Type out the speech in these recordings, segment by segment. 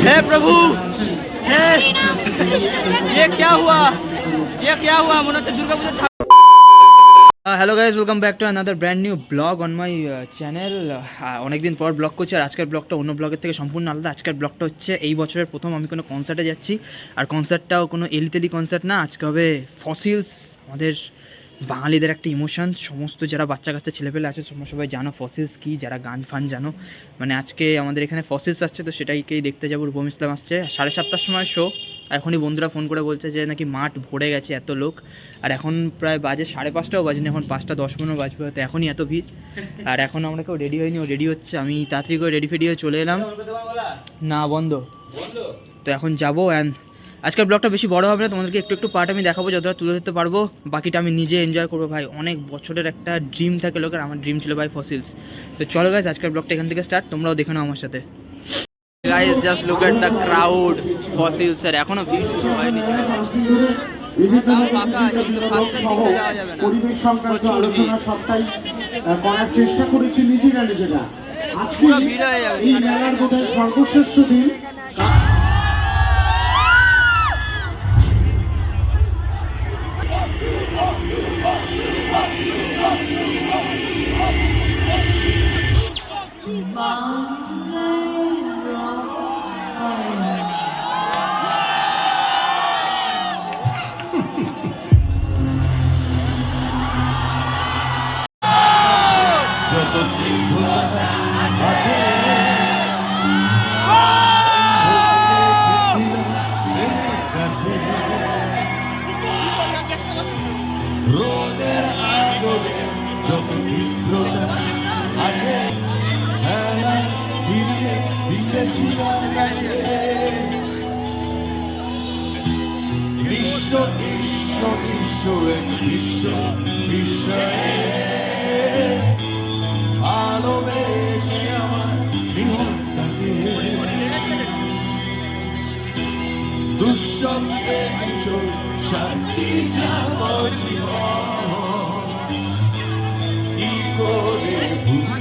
हे प्रभु हे ये क्या हुआ মনে হচ্ছে Durga Puja. Hello guys, welcome back to another brand new vlog on my channel. অনেকদিন পর ব্লগ করছি, আর আজকের ব্লগটা অন্য ব্লগের থেকে সম্পূর্ণ আলাদা। আজকের ব্লগটা হচ্ছে এই বছরের প্রথম আমি কোনো কনসার্টে যাচ্ছি, আর কনসার্টটাও কোনো এলিতেলি কনসার্ট না। আজকে হবে ফসিলস, আমাদের বাঙালিদের একটা ইমোশন। সমস্ত যারা বাচ্চা কাচ্চা ছেলেপেলে আছে সবাই জানো ফসিলস কি, যারা গান ফান জানো। মানে আজকে আমাদের এখানে ফসিলস আসছে, তো সেটাইকেই দেখতে যাবো। রূপম ইসলাম আসছে 7:30টার সময় শো। এখনই বন্ধুরা ফোন করে বলছে যে নাকি মাঠ ভরে গেছে, এত লোক। আর এখন প্রায় বাজে 5:30টাও বাজেনি, এখন 5:10 বাজবে হয়তো, এখনই এত ভিড়। আর এখন আমরা কেউ রেডি হয়নি, ও রেডি হচ্ছে। আমি তাড়াতাড়ি করে রেডি ফেডি হয়ে চলে এলাম। না বন্ধ, তো এখন যাবো। অ্যান্ড আজকের ব্লগটা বেশি বড় হবে না, তোমাদেরকে একটু একটু পার্ট আমি দেখাবো, যতটা তুলে ধরতে পারবো। বাকিটা আমি নিজে এনজয় করবো। ভাই অনেক বছরের একটা ড্রিম থাকে লোকের, আমার ড্রিম ছিল ভাই ফসিলস। তো চলো গাইজ, আজকের ব্লগটা এখান থেকে স্টার্ট, তোমরাও দেখে নাও আমার সাথে। Guys just look at the crowd fossils এর, এখনো ভিড় শুরু হয়নি, তাও ফাঁকা আছে, কিন্তু ফার্স্টের দিকে যাওয়া যাবে না, প্রচুর ভিড়। করার চেষ্টা করেছি নিজেরা। আজকে এই মেলার বোধহয় সর্বশ্রেষ্ঠ দিন। রোদের আলোরে যত তীব্রতা আছে, বেলা ফিরিয়ে দিয়েছিলাম বিশ্ব বিশ্ব বিশ্ব এক বিশ্ব বিষয়ে ভালোবেসে আমার বিহত্তাকে দুঃস্বপ্নে কিছু শান্তি যাব জীবন কি করে ভুলি।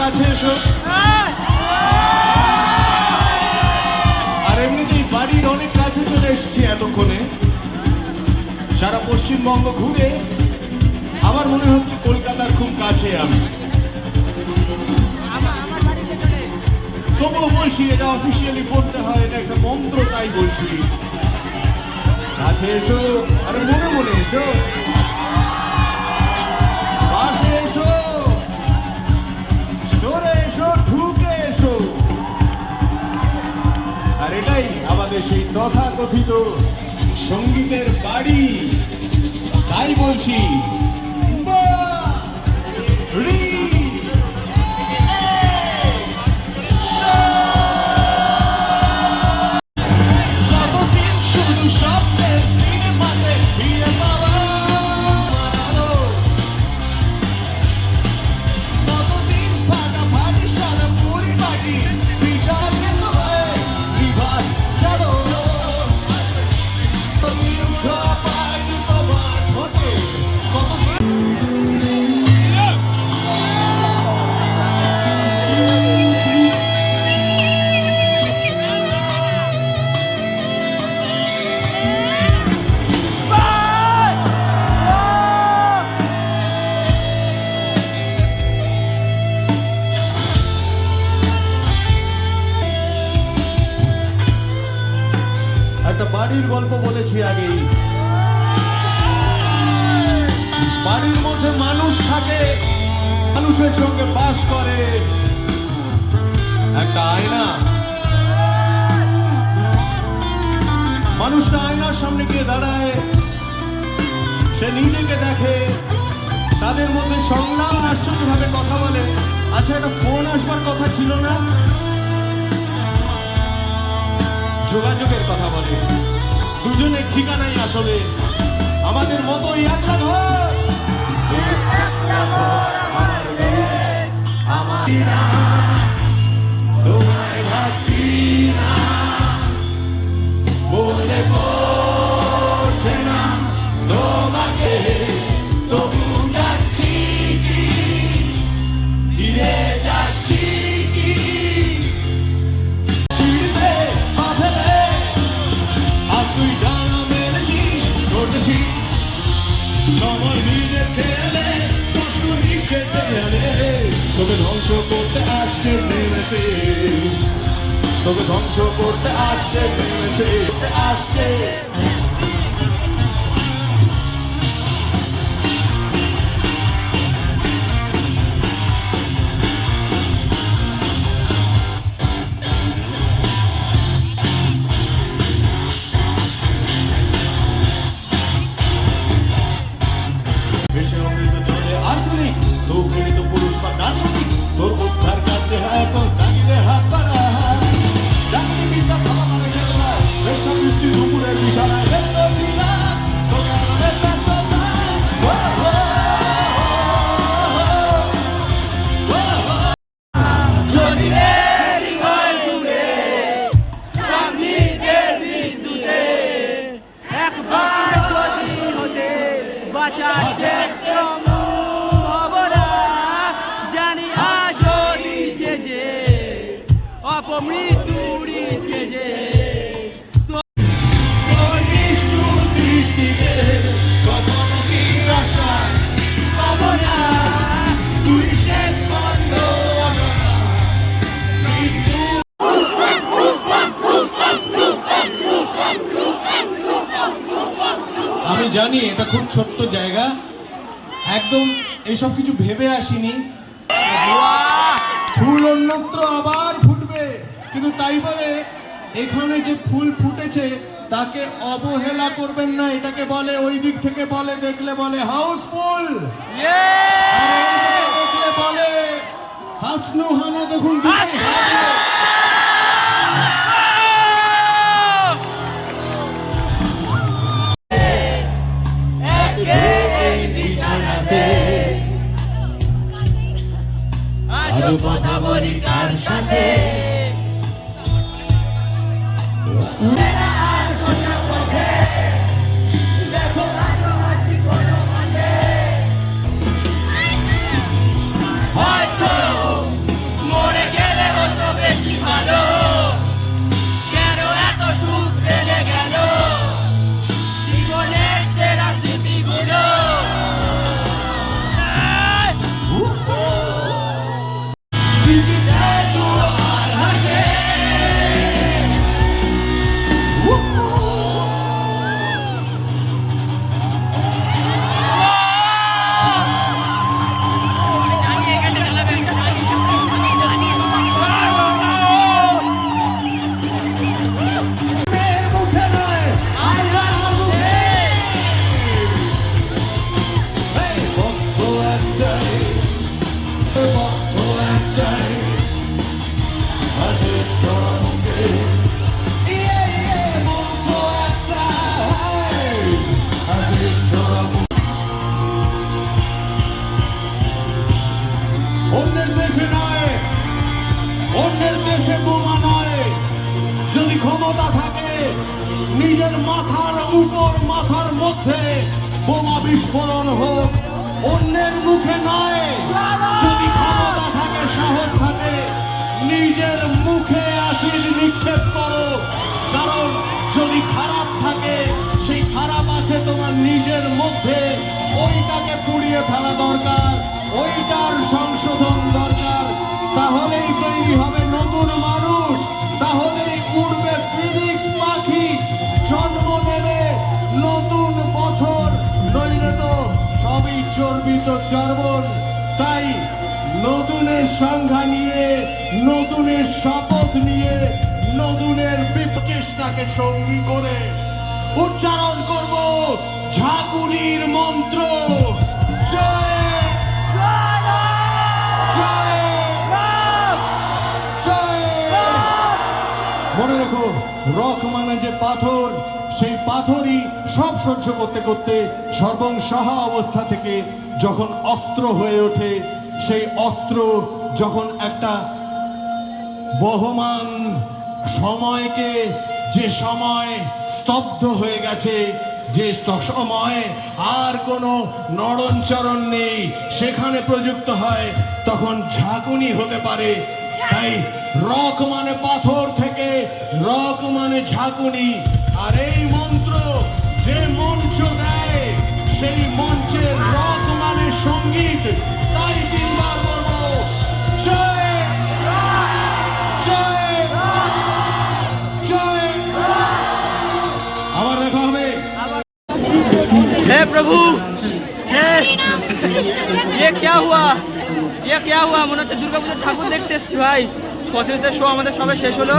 কাছে এসো। আর এমনিতেই বাড়ির অনেক কাছে চলে এসেছি এতক্ষণে। সারা পশ্চিমবঙ্গ ঘুরে আমার মনে হচ্ছে কলকাতার খুব কাছে আমি। তবুও বলছি, এটা অফিসিয়ালি বলতে হয়, এটা একটা মন্ত্র, তাই বলছি কাছে এসো। আরে মনে মনে এসো, পাশে এসো, সরে এসো, ঢুকে এসো। আর এটাই আমাদের সেই তথাকথিত সঙ্গীতের বাড়ি, তাই বলছি বাড়ির গল্প বলেছি আগেই। বাড়ির মধ্যে মানুষ থাকে, মানুষের সঙ্গে বাস করে, একটা আয়না। মানুষটা আয়নার সামনে গিয়ে দাঁড়ায়, সে নিজেকে দেখে, তাদের মধ্যে সংলাপ আশ্চর্যভাবে কথা বলে। আচ্ছা, একটা ফোন আসবার কথা ছিল না? যোগাযোগের কথা বলে। দুজনের ঠিকানাই আসলে আমাদের মতোই একটা ঘর। তোমায় ভাবছি না, মনে পড়ছে না তোমাকে, তবু যাচ্ছি কি, ফিরে যাচ্ছি কি, ছিঁড়বে পা ফেলে, আর তুই ডানা মেরেছিস, করতেছিস সময় নিজের খেয়ালে, স্পষ্ট নিচে দেয়ালে, তোকে ধ্বংস করতে আসছে নেমেছে, তোকে ধ্বংস করতে আসছে নেমেছে, আসছে। ভেসে অমৃত জলে আর্সেনিক, দৌড়িত পুরুষ বা দার্শনিক, তোর উদ্ধার কাছে এখন তাগিদে হাত বাড়া। ডাক্তারি বিদ্যা খাওয়া মানে খেলো না, রেশা বৃষ্টি দুপুরের বিছানায় ব্যস্ত ছিলাম, তোকে আমাদের ব্যস্ত যদি দেরি হয় দূরে, স্বামীদের বিদ্যুতে, একবার যদি ওদের বাঁচার চেষ্টা হব না, জানি আজও দিচ্ছে যে অপমৃত্যু দিচ্ছে যে, তোর নিষ্ঠুর দৃষ্টিতে কখনো কি আশা পাবো না, তুই শেষ বন্ধ আমি জানি এটা খুব ছোট্ট জায়গা, একদম এসব কিছু ভেবে আসিনি। ফুল অন্যত্র আবার ফুটবে, কিন্তু তাই বলে এখানে যে ফুল ফুটেছে তাকে অবহেলা করবেন না। এটাকে বলে, ওই দিক থেকে বলে, দেখলে বলে হাউসফুল, আর এই দিকে দেখলে বলে হাসনু হানা। দেখুন দুটোই হাসে। আজও কথা বলি কার সাথে, হয়তো মরে গেলে হতো বেশি ভালো, কেন এত সুখ পেলে গেল জীবনের সেরা স্মৃতিগুলো। অন্যের দেশে নয়, অন্যের দেশে বোমা নয়, যদি ক্ষমতা থাকে নিজের মাথার উপর, মাথার মধ্যে বোমা বিস্ফোরণ হোক, অন্যের মুখে নয়। যদি ক্ষমতা থাকে, সাহস থাকে, নিজের মুখে অ্যাসিড নিক্ষেপ করো, কারণ যদি খারাপ থাকে, সেই খারাপ আছে তোমার নিজের মধ্যে, ওইটাকে পুড়িয়ে ফেলা দরকার, ওইটার সংশোধন দরকার। তাহলেই তৈরি হবে নতুন মানুষ, তাহলেই উড়বে ফিনিক্স পাখি, জন্ম নেবে নতুন বছর, নইলে তো সবই চর্বিত চর্বণ। তাই নতুনের সংজ্ঞা নিয়ে নতুনের শপথ নিয়ে নতুনের বিপচেষ্টাকে সঙ্গী করে উচ্চারণ করব ঝাঁকুনির মন্ত্র। জয় জয় জয়। মনে রেখো, রক মানে যে পাথর, সেই পাথরই সব সহ্য করতে করতে সর্বংসহা অবস্থা থেকে যখন অস্ত্র হয়ে ওঠে, সেই অস্ত্র যখন একটা বহমান সময়কে, যে সময় স্তব্ধ হয়ে গেছে, যে সময় আর কোনো নড়নচরণ নেই, সেখানে প্রযুক্ত হয়, তখন ঝাঁকুনি হতে পারে। তাই রক মানে পাথর থেকে রক মানে ঝাঁকুনি। আর এই মন্ত্র যে মঞ্চ দেয়, সেই মঞ্চের রক মানে সঙ্গীত। তাই তিনবার বলবো জয় জয় জয়। আবার দেখা হবে। हे प्रभु, हे ये क्या हुआ, ये क्या हुआ? মনে হচ্ছে দুর্গাপুজোর ঠাকুর দেখতে এসেছি ভাই। ফসিলসের শো আমাদের সবে শেষ হলো,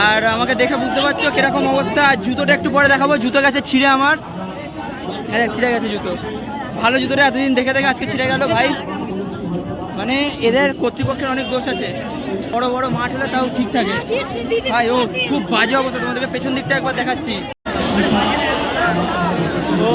আর আমাকে দেখে বুঝতে পারছো কিরকম অবস্থা। জুতোটা একটু পরে দেখাবো। জুতো গেছে ছিঁড়ে আমার, হ্যাঁ ছিঁড়ে গেছে জুতো। ভালো জুতোটা এতদিন দেখে দেখে আজকে ছিঁড়ে গেল ভাই। মানে এদের কর্তৃপক্ষের অনেক দোষ আছে। বড় বড় মাঠ হলে তাও ঠিক থাকে ভাই। ও খুব বাজে অবস্থা। তোমাদেরকে পেছন দিকটা একবার দেখাচ্ছি। ও